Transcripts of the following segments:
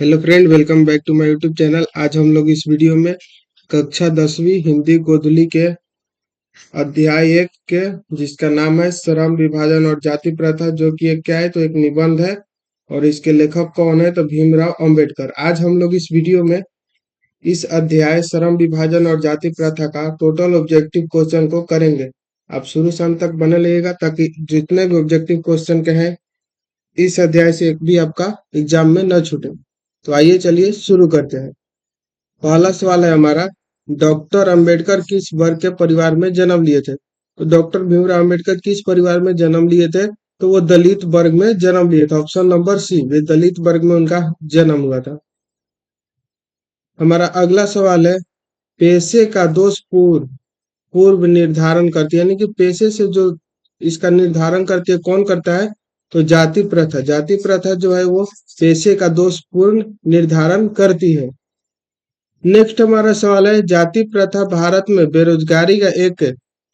Hello friend, welcome back to my YouTube channel. आज हम लोग इस वीडियो में कक्षा 10वीं हिंदी गोधुली के अध्याय 1 के जिसका नाम है श्रम विभाजन और जाति प्रथा, जो कि एक क्या है तो एक निबंध है। और इसके लेखक कौन है तो भीमराव अंबेडकर। आज हम लोग इस वीडियो में इस अध्याय श्रम विभाजन और जाति प्रथा का टोटल ऑब्जेक्टिव क्वेश्चन को करेंगे। आप शुरू से अंत तक बने रहिएगा ताकि जितने भी ऑब्जेक्टिव क्वेश्चन के हैं इस अध्याय से एक भी आपका एग्जाम में न छूटे। तो आइए चलिए शुरू करते हैं। पहला सवाल है हमारा, डॉक्टर अंबेडकर किस वर्ग के परिवार में जन्म लिए थे। तो डॉक्टर भीमराव अंबेडकर किस परिवार में जन्म लिए थे, तो वो दलित वर्ग में जन्म लिए थे। ऑप्शन नंबर सी, वे दलित वर्ग में उनका जन्म हुआ था। हमारा अगला सवाल है, पेशे का दोष पूर्व निर्धारण करती है, यानी कि पेशे से जो इसका निर्धारण करती है कौन करता है, तो जाति प्रथा। जाति प्रथा जो है वो पेशे का दोष पूर्ण निर्धारण करती है। नेक्स्ट हमारा सवाल है, जाति प्रथा भारत में बेरोजगारी का एक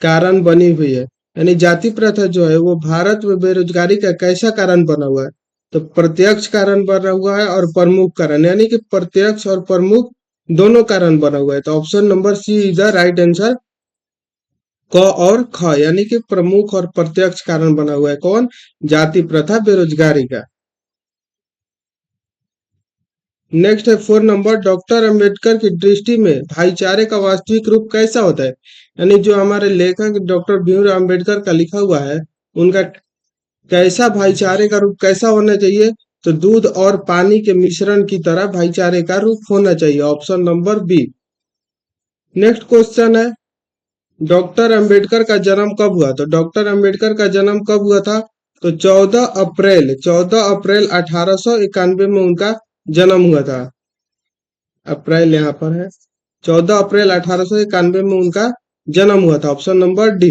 कारण बनी हुई है। यानी जाति प्रथा जो है वो भारत में बेरोजगारी का कैसा कारण बना हुआ है, तो प्रत्यक्ष कारण बना हुआ है और प्रमुख कारण, यानी कि प्रत्यक्ष और प्रमुख दोनों कारण बना हुआ है। तो option number C is the right answer. क और ख, यानी कि प्रमुख और प्रत्यक्ष कारण बना हुआ है कौन, जाति प्रथा बेरोजगारी का। नेक्स्ट है 4 नंबर, डॉक्टर अंबेडकर की दृष्टि में भाईचारे का वास्तविक रूप कैसा होता है। यानी जो हमारे लेखक डॉक्टर भीमराव अंबेडकर का लिखा हुआ है उनका कैसा भाईचारे का रूप कैसा होना चाहिए, तो दूध और पानी के मिश्रण की तरह भाईचारे का रूप होना चाहिए। Option number B. Next question है, डॉक्टर अंबेडकर का जन्म कब हुआ। तो डॉक्टर अंबेडकर का जन्म कब हुआ था, तो 14 अप्रैल 1891 में उनका जन्म हुआ था। अप्रैल यहाँ पर है, 14 अप्रैल 1891 में उनका जन्म हुआ था। Option number D.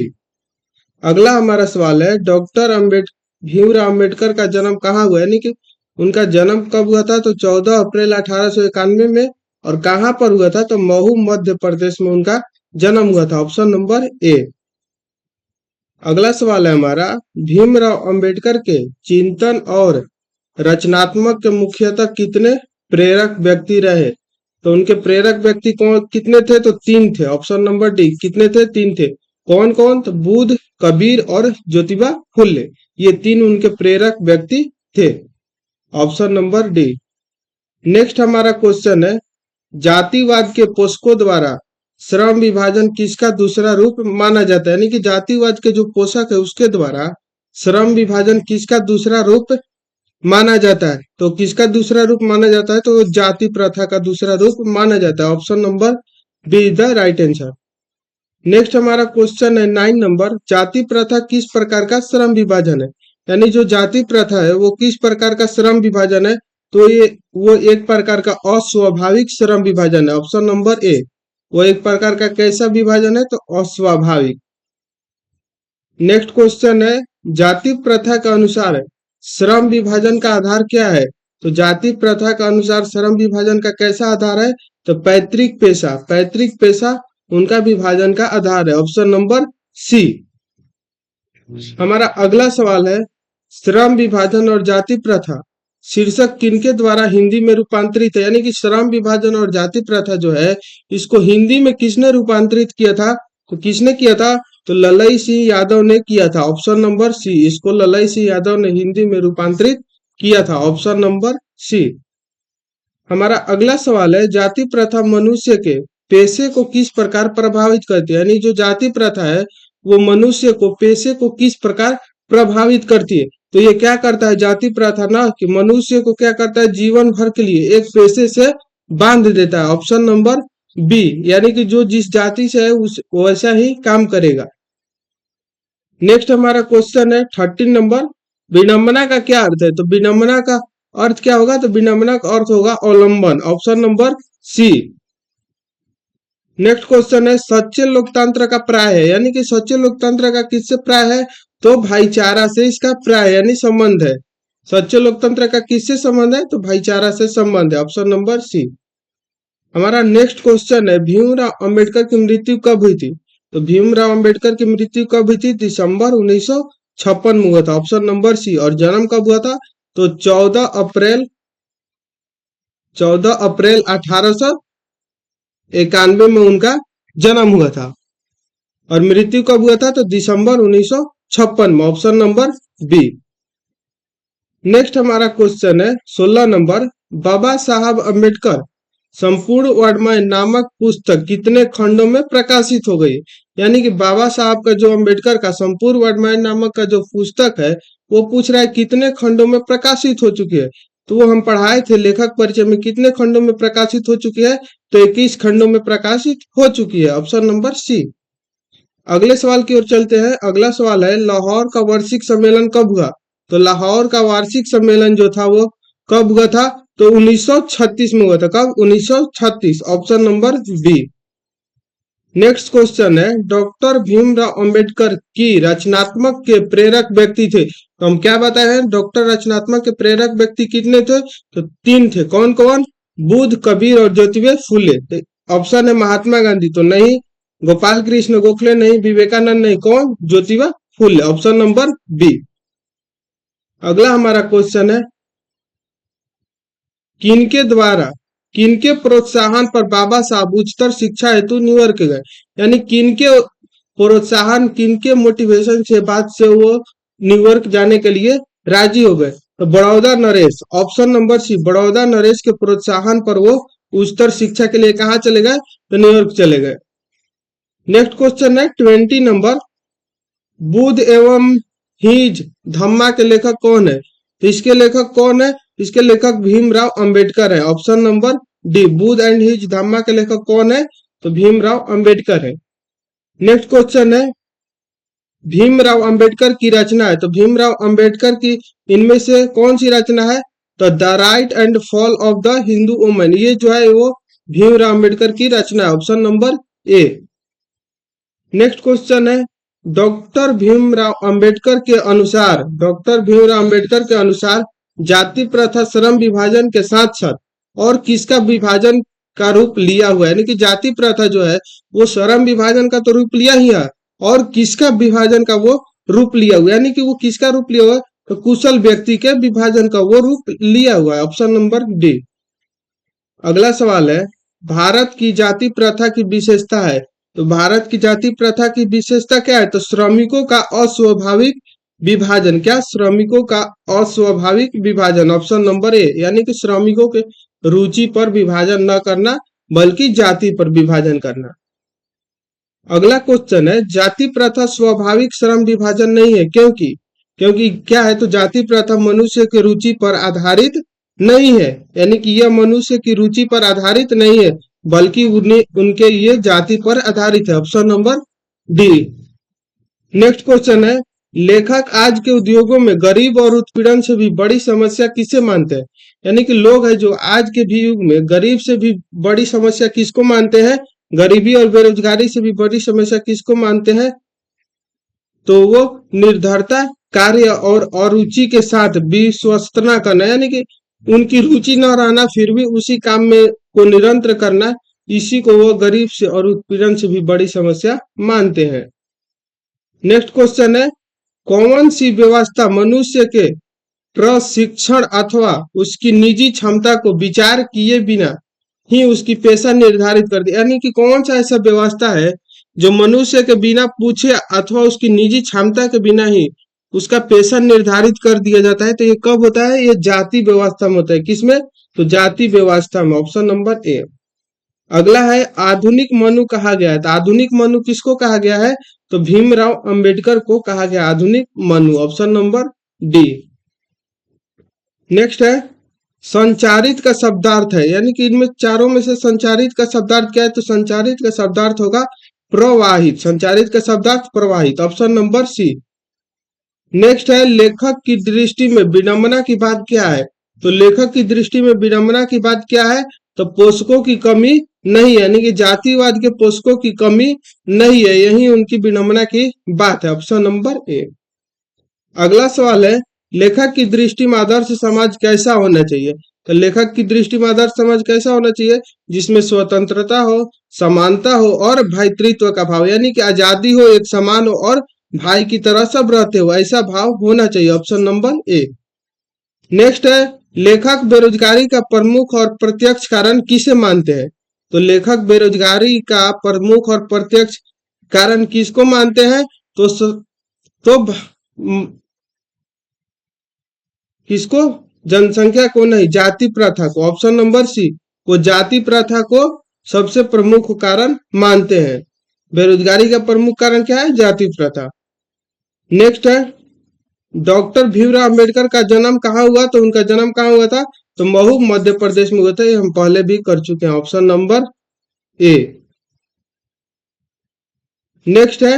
अगला हमारा सवाल है, डॉक्टर भीमराव अंबेडकर का जन्म कहाँ हुआ, यानी कि उनका जन्म कब हुआ था, तो 14 अप्रैल 1891 में। और कहाँ पर हुआ था, तो महू मध्य प्रदेश में उनका जन्म हुआ था। Option number A. अगला सवाल है हमारा, भीमराव अंबेडकर के चिंतन और रचनात्मक के मुख्यतः कितने प्रेरक व्यक्ति रहे। तो उनके प्रेरक व्यक्ति कौन कितने थे, तो 3 थे। ऑप्शन नंबर डी, कितने थे, 3 थे। कौन कौन, तो बुद्ध, कबीर और ज्योतिबा फुले, ये 3 उनके प्रेरक व्यक्ति थे। Option number D. नेक्स्ट हमारा क्वेश्चन है, जातिवाद के पोषकों द्वारा श्रम विभाजन किसका दूसरा रूप माना जाता है। यानी कि जातिवाद के जो पोषक है उसके द्वारा श्रम विभाजन किसका दूसरा रूप माना जाता है। तो किसका दूसरा रूप माना जाता है, तो जाति प्रथा का दूसरा रूप माना जाता है। Option number B is the right answer. Next हमारा क्वेश्चन है 9 नंबर, जाति प्रथा किस प्रकार का श्रम विभाजन है। यानी जो जाति प्रथा है वो किस प्रकार का श्रम विभाजन है, तो वो एक प्रकार का अस्वाभाविक श्रम विभाजन है। ऑप्शन नंबर ए, वो एक प्रकार का कैसा विभाजन है, तो अस्वाभाविक। नेक्स्ट क्वेश्चन है, जाति प्रथा के अनुसार श्रम विभाजन का आधार क्या है। तो जाति प्रथा के अनुसार श्रम विभाजन का कैसा आधार है, तो पैतृक पेशा उनका विभाजन का आधार है। Option number C. हमारा अगला सवाल है, श्रम विभाजन और जाति प्रथा शीर्षक किनके द्वारा हिंदी में रूपांतरित है। यानी कि श्रम विभाजन और जाति प्रथा जो है इसको हिंदी में किसने रूपांतरित किया था, तो किसने किया था, तो ललई सिंह यादव ने किया था। ऑप्शन नंबर सी, इसको ललई सिंह यादव ने हिंदी में रूपांतरित किया था। Option number C. हमारा अगला सवाल है, जाति प्रथा मनुष्य के पेशे को किस प्रकार प्रभावित करती है। यानी जो जाति प्रथा है वो मनुष्य को पेशे को किस प्रकार प्रभावित करती है। तो ये क्या करता है जाति प्रथा ना, कि मनुष्य को क्या करता है, जीवन भर के लिए एक पेशे से बांध देता है। ऑप्शन नंबर बी, यानी कि जो जिस जाति से है उस वैसा ही काम करेगा। नेक्स्ट हमारा क्वेश्चन है 13 नंबर, विडंबना का क्या अर्थ है। तो विडंबना का अर्थ क्या होगा, तो विडंबना का अर्थ होगा अवलंबन। Option number C. Next question है, सच्चे लोकतंत्र का प्राय है। यानी कि सच्चे लोकतंत्र का किससे प्राय है, तो भाईचारा से इसका प्राय यानी संबंध है। सच्चे लोकतंत्र का किससे संबंध है, तो भाईचारा से संबंध है। Option number C. हमारा नेक्स्ट क्वेश्चन है, भीमराव अंबेडकर की मृत्यु कब हुई थी। तो भीमराव अंबेडकर की मृत्यु कब हुई थी, दिसंबर 1956 में हुआ था। Option number C. और जन्म कब हुआ था, तो 14 अप्रैल 14 अप्रैल 1891 में उनका जन्म हुआ था। और मृत्यु कब हुआ था? तो दिसंबर 1956 में, ऑप्शन नंबर बी। नेक्स्ट हमारा क्वेश्चन है 16 नंबर, बाबा साहब अम्बेडकर संपूर्ण वर्णमाला नामक पुस्तक कितने खंडों में प्रकाशित हो गई? यानी कि बाबा साहब का जो अम्बेडकर का संपूर्ण वर्णमाला नामक का जो पुस्तक है वो पूछ रहा है कितने खंडों में प्रकाशित हो चुकी है। तो वो हम पढ़ाए थे लेखक परिचय में, कितने खंडों में प्रकाशित हो चुकी है? तो 21 खंडों में प्रकाशित हो चुकी है, ऑप्शन नंबर सी। अगले सवाल की ओर चलते हैं। अगला सवाल है लाहौर का वार्षिक सम्मेलन कब हुआ? तो लाहौर का वार्षिक सम्मेलन जो था वो कब हुआ था? तो 1936 में हुआ था। कब? 1936, option number B. Next question है डॉक्टर भीमराव अंबेडकर की रचनात्मक के प्रेरक व्यक्ति थे। तो हम क्या बताए हैं? डॉक्टर रचनात्मक के प्रेरक व्यक्ति कितने थे? तो 3 थे। कौन कौन? बुद्ध, कबीर और ज्योतिबा फुले। तो ऑप्शन है महात्मा गांधी तो नहीं, गोपाल कृष्ण गोखले नहीं, विवेकानंद नहीं, कौन? Jyotiba Phule, option number B. अगला हमारा क्वेश्चन है किनके द्वारा किनके प्रोत्साहन पर बाबा साहब उच्चतर शिक्षा हेतु न्यूयॉर्क गए? यानी किनके प्रोत्साहन, किनके मोटिवेशन से बात से वो न्यूयॉर्क जाने के लिए राजी हो गए? तो बड़ौदा नरेश, ऑप्शन नंबर सी। बड़ौदा नरेश के प्रोत्साहन पर वो उच्चतर शिक्षा के लिए कहाँ चले गए? तो न्यूयॉर्क चले गए। नेक्स्ट क्वेश्चन है 20 नंबर, बुद्ध एवं हिज धम्मा के लेखक कौन है? तो इसके लेखक कौन है? इसके लेखक भीमराव अंबेडकर है, option number D. Buddha and his Dhamma के लेखक कौन है? तो भीमराव अंबेडकर है। नेक्स्ट क्वेश्चन है भीमराव अंबेडकर की रचना है। तो भीमराव अंबेडकर की इनमें से कौन सी रचना है? तो the right and fall of the Hindu woman, ये जो है वो भीमराव अंबेडकर की रचना है, option number A. Next question है डॉक्टर भीमराव अंबेडकर के अनुसार, डॉक्टर भीमराव अंबेडकर के अनुसार जाति प्रथा श्रम विभाजन के साथ साथ और किसका विभाजन का रूप लिया हुआ है? यानी कि जाति प्रथा जो है वो श्रम विभाजन का तो रूप लिया ही है, और किसका विभाजन का वो रूप लिया हुआ है? यानी कि वो किसका रूप लिया हुआ है? तो कुशल व्यक्ति के विभाजन का वो रूप लिया हुआ है, ऑप्शन नंबर डी। अगला सवाल है भारत की जाति प्रथा की विशेषता है। तो भारत की जाति प्रथा की विशेषता क्या है? तो श्रमिकों का अस्वाभाविक विभाजन। क्या? श्रमिकों का अस्वाभाविक विभाजन, ऑप्शन नंबर ए। यानी कि श्रमिकों के रुचि पर विभाजन न करना बल्कि जाति पर विभाजन करना। अगला क्वेश्चन है जाति प्रथा स्वाभाविक श्रम विभाजन नहीं है, क्योंकि क्योंकि क्या है? तो जाति प्रथा मनुष्य के रुचि पर आधारित नहीं है, यानी कि यह मनुष्य की रुचि पर आधारित नहीं है बल्कि उनके ये जाति पर आधारित है, option number D. Next question है लेखक आज के उद्योगों में गरीब और उत्पीड़न से भी बड़ी समस्या किसे मानते हैं? यानी कि लोग है जो आज के भी युग में गरीब से भी बड़ी समस्या किसको मानते हैं? गरीबी और बेरोजगारी से भी बड़ी समस्या किसको मानते हैं? तो वो निर्धरता, कार्य और अरुचि के साथ विश्वस्तना करना, यानी कि उनकी रुचि न रहना फिर भी उसी काम में को निरंतर करना, इसी को वो गरीब से और उत्पीड़न से भी बड़ी समस्या मानते हैं। नेक्स्ट क्वेश्चन है कौन सी व्यवस्था मनुष्य के प्रशिक्षण अथवा उसकी निजी क्षमता को विचार किए बिना ही उसकी पेशा निर्धारित करती? यानी कि कौन सा ऐसा व्यवस्था है जो मनुष्य के बिना पूछे अथवा उसकी निजी क्षमता के बिना ही उसका पेशा निर्धारित कर दिया जाता है? तो ये कब होता है? ये जाति व्यवस्था में होता है। किसमें? तो जाति व्यवस्था में, ऑप्शन नंबर ए। अगला है आधुनिक मनु कहा गया है। तो आधुनिक मनु किसको कहा गया है? तो भीमराव अंबेडकर को कहा गया आधुनिक Manu, option number D. Next है संचारित का शब्दार्थ है, यानी कि इनमें चारों में से संचारित का शब्दार्थ क्या है? तो संचारित का शब्दार्थ होगा प्रवाहित। संचारित का शब्दार्थ प्रवाहित, ऑप्शन नंबर सी। नेक्स्ट है लेखक की दृष्टि में विडंबना की बात क्या है? तो लेखक की दृष्टि में विडंबना की बात क्या है? तो पोषकों की कमी नहीं है, यानी कि जातिवाद के पोषकों की कमी नहीं है, यही उनकी विडंबना की बात है, ऑप्शन नंबर ए। अगला सवाल है लेखक की दृष्टि में आदर्श समाज कैसा होना चाहिए? तो लेखक की दृष्टि में आदर्श समाज कैसा होना चाहिए? जिसमें स्वतंत्रता हो, समानता हो और भातृत्व का भाव, यानी कि आजादी हो, एक समान हो और भाई की तरह सब रहते हो, ऐसा भाव होना चाहिए, ऑप्शन नंबर ए। नेक्स्ट है लेखक बेरोजगारी का प्रमुख और प्रत्यक्ष कारण किसे मानते हैं? तो लेखक बेरोजगारी का प्रमुख और प्रत्यक्ष कारण किसको मानते हैं? तो तो किसको? जनसंख्या को नहीं, जाति प्रथा को। ऑप्शन नंबर सी, वो जाति प्रथा को सबसे प्रमुख कारण मानते हैं। बेरोजगारी का प्रमुख कारण क्या है? जाति प्रथा। नेक्स्ट है, डॉक्टर भीमराव अंबेडकर का जन्म कहाँ हुआ? तो उनका जन्म कहाँ हुआ था? तो महू मध्य प्रदेश में हुआ था। ये हम पहले भी कर चुके हैं। Option number A. नेक्स्ट है,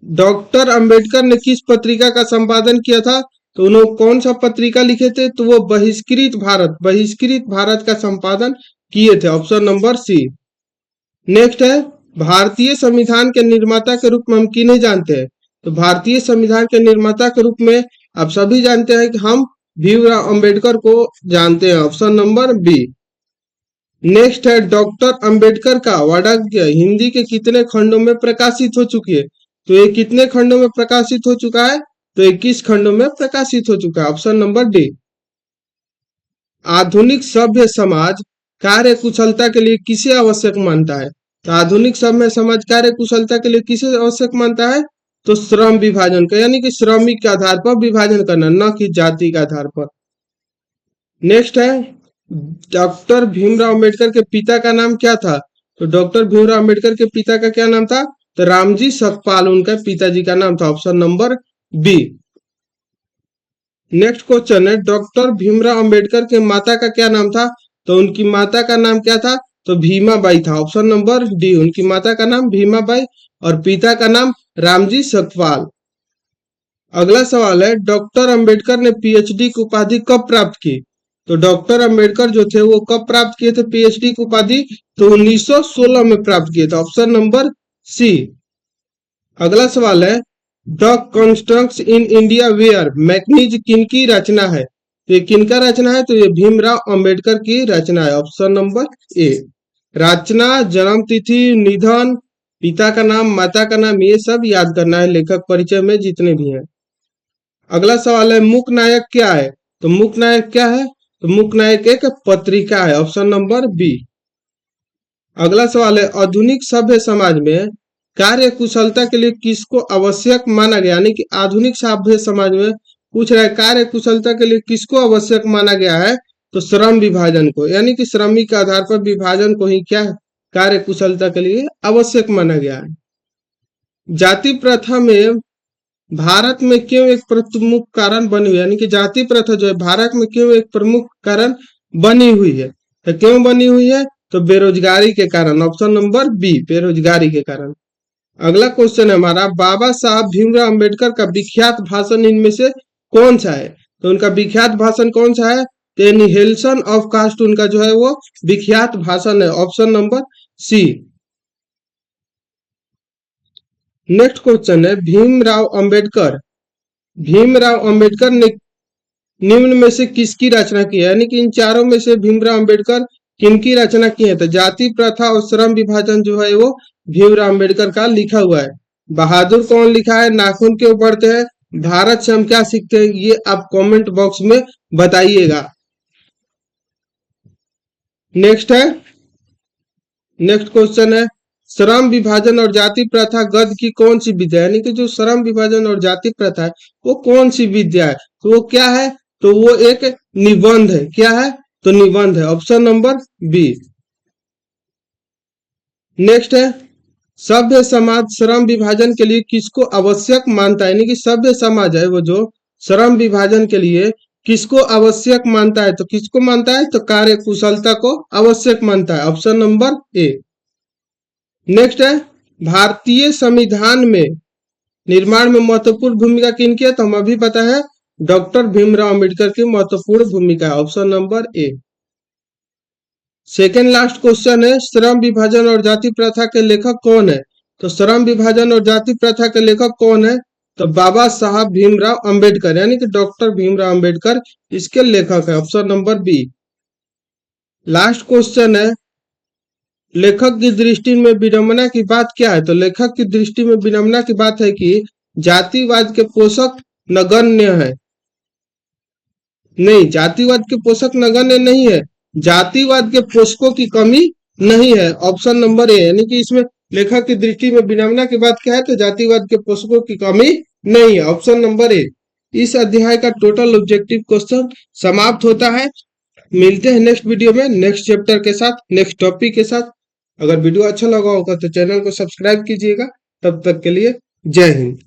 डॉक्टर अंबेडकर ने किस पत्रिका का संपादन किया था? तो उन्होंने कौन सा पत्रिका लिखे थे? तो वो बहिष्कृत भारत का संपादन किए थे। Option number C. नेक्स्ट है, भारतीय संविधान के निर्माता के रूप में हम किन्हें जानते हैं? तो भारतीय संविधान के निर्माता के रूप में आप सभी जानते हैं कि हम भीमराव अंबेडकर को जानते हैं। Option number B. नेक्स्ट है, डॉक्टर अंबेडकर का वार्धक्य हिंदी के कितने खंडों में प्रकाशित हो चुकी है? तो ये कितने खंडों में प्रकाशित हो चुका है? तो 21 खंडों में प्रकाशित हो चुका है। Option number D. आधुनिक सभ्य समाज कार्य कुशलता के लिए किसे आवश्यक मानता है? तो आधुनिक सभ्य समाज कार्य कुशलता के लिए किसे आवश्यक मानता है? तो श्रम विभाजन का, यानी कि श्रमिक के आधार पर विभाजन करना, न कि जाति के आधार पर। नेक्स्ट है, डॉक्टर भीमराव अंबेडकर के पिता का नाम क्या था? तो डॉक्टर भीमराव अंबेडकर के पिता का क्या नाम था? तो रामजी सतपाल उनका पिताजी का नाम था। Option number B. Next question है, डॉक्टर भीमराव अंबेडकर के माता का क्या नाम था? तो उनकी माता का नाम क्या था? तो भीमाबाई था। ऑप्शन नंबर डी, उनकी माता का नाम भीमाबाई और पिता का नाम रामजी सतपाल। अगला सवाल है, डॉक्टर अंबेडकर ने पीएचडी की उपाधि कब प्राप्त की? तो डॉक्टर अंबेडकर जो थे वो कब प्राप्त किए थे पीएचडी की उपाधि? तो 1916 में प्राप्त किए थे। Option number C. अगला सवाल है, the constructs in India where mechanism किनकी रचना है? तो ये किनका रचना है? तो ये भीमराव अंबेडकर की रचना है। Option number A. रचना, जन्म तिथि, निधन, पिता का नाम, माता का नाम, ये सब याद करना है लेखक परिचय में जितने भी हैं। अगला सवाल है, मूक नायक क्या है? तो मूक नायक क्या है? तो मूक नायक एक पत्रिका है। Option number B. अगला सवाल है, आधुनिक सभ्य समाज में कार्य कुशलता के लिए किसको आवश्यक माना गया? यानी कि आधुनिक सभ्य समाज में पूछ रहा है कार्य कुशलता के लिए किसको आवश्यक माना गया है? तो श्रम विभाजन को, यानी कि श्रमिक के आधार पर विभाजन को ही क्या कार्य कुशलता के लिए आवश्यक माना गया है। जाति प्रथा में भारत में क्यों एक प्रमुख कारण बनी हुई, यानी कि जाति प्रथा जो है भारत में क्यों एक प्रमुख कारण बनी हुई है? तो क्यों बनी हुई है? तो बेरोजगारी के कारण। ऑप्शन नंबर बी, बेरोजगारी के कारण। अगला क्वेश्चन है हमारा, बाबा साहब भीमराव अंबेडकर का विख्यात भाषण इनमें से कौन सा है? तो उनका विख्यात भाषण कौन सा है? तो एनिहिलेशन ऑफ कास्ट उनका जो है वो विख्यात भाषण है। Option number C. Next question है, भीमराव अंबेडकर ने निम्न में से किसकी रचना की है? यानी कि इन चारों में से भीमराव अंबेडकर किनकी रचना की है? तो जाति प्रथा और श्रम विभाजन जो है वो भीमराव अंबेडकर का लिखा हुआ है। बहादुर कौन लिखा है? नाखून क्यों पढ़ते हैं? भारत से हम क्या सीखते हैं? ये आप कमेंट बॉक्स में बताइएगा। नेक्स्ट क्वेश्चन है, श्रम विभाजन और जाति प्रथा गद्य की कौन सी विद्या है? यानी कि जो श्रम विभाजन और जाति प्रथा है वो कौन सी विद्या है? तो वो क्या है? तो वो एक निबंध है। क्या है? तो निबंध है। Option number B. नेक्स्ट है, सभ्य समाज श्रम विभाजन के लिए किसको आवश्यक मानता है? यानी कि सभ्य समाज है वो जो श्रम विभाजन के लिए किसको आवश्यक मानता है? तो किसको मानता है? तो कार्य कुशलता को आवश्यक मानता है। Option number A. नेक्स्ट है, भारतीय संविधान में निर्माण में महत्वपूर्ण भूमिका किनकी है? तो हम अभी पता है डॉक्टर भीमराव अंबेडकर की महत्वपूर्ण भूमिका है। Option number A. Second last question है, श्रम विभाजन और जाति प्रथा के लेखक कौन है? तो श्रम विभाजन और जाति प्रथा के लेखक कौन है? तो बाबा साहब भीमराव अंबेडकर, यानी कि डॉक्टर भीमराव अंबेडकर इसके लेखक है। Option number B. Last question है, लेखक की दृष्टि में विडंबना की बात क्या है? तो लेखक की दृष्टि में विडंबना की बात है कि जातिवाद के पोषक नगण्य है। नहीं, जातिवाद के पोषक नगण्य नहीं है, जातिवाद के पोषकों की कमी नहीं है, ऑप्शन नंबर ए। यानी कि इसमें लेखक की दृष्टि में विडंबना की बात क्या है, तो जातिवाद के पोषकों की कमी नहीं है, ऑप्शन नंबर ए। इस अध्याय का टोटल ऑब्जेक्टिव क्वेश्चन समाप्त होता है। मिलते हैं नेक्स्ट वीडियो में, नेक्स्ट चैप्टर के साथ, नेक्स्ट टॉपिक के साथ। अगर वीडियो अच्छा लगा होगा तो चैनल को सब्सक्राइब कीजिएगा। तब तक के लिए जय हिंद।